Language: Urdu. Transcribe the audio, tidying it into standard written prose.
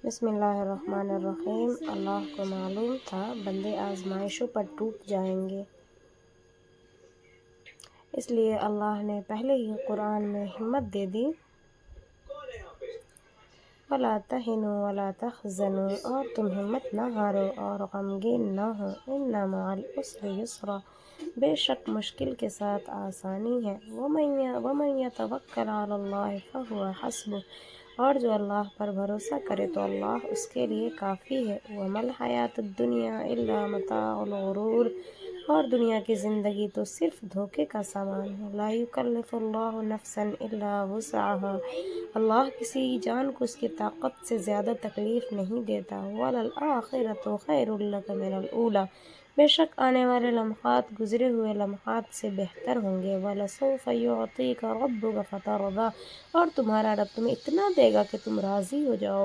بسم اللہ الرحمن الرحیم۔ اللہ کو معلوم تھا بندے آزمائشوں پر ٹوٹ جائیں گے، اس لیے اللہ نے پہلے ہی قرآن میں ہمت دے دی، وَلَا تَهِنُوا وَلَا تَحْزَنُوا، اور تم ہمت نہ ہارو اور غمگین نہ ہو، إِنَّ مَعَ الْعُسْرِ يُسْرًا، بے شک مشکل کے ساتھ آسانی ہے، وَمَن يَتَوَکَّلْ عَلَى اللَّهِ فَهُوَ حَسْبُهُ، اور جو اللہ پر بھروسہ کرے تو اللہ اس کے لیے کافی ہے، وَمَا الْحَيَاةُ الدُّنْيَا إِلَّا مَتَاعُ الْغُرُورِ، اور دنیا کی زندگی تو صرف دھوکے کا سامان ہے، لَا يُكَلِّفُ اللَّهُ نَفْسًا إِلَّا وُسْعَهَا، اللہ کسی جان کو اس کی طاقت سے زیادہ تکلیف نہیں دیتا، وَلَلْآخِرَةُ خَيْرٌ لَكَ مِنَ الْأُولَىٰ، بے شک آنے والے لمحات گزرے ہوئے لمحات سے بہتر ہوں گے، وَلَسَوْفَ يُعْطِيكَ رَبُّكَ فَتَرْضَىٰ، اور تمہارا رب تمہیں اتنا دے گا کہ تم راضی ہو جاؤ۔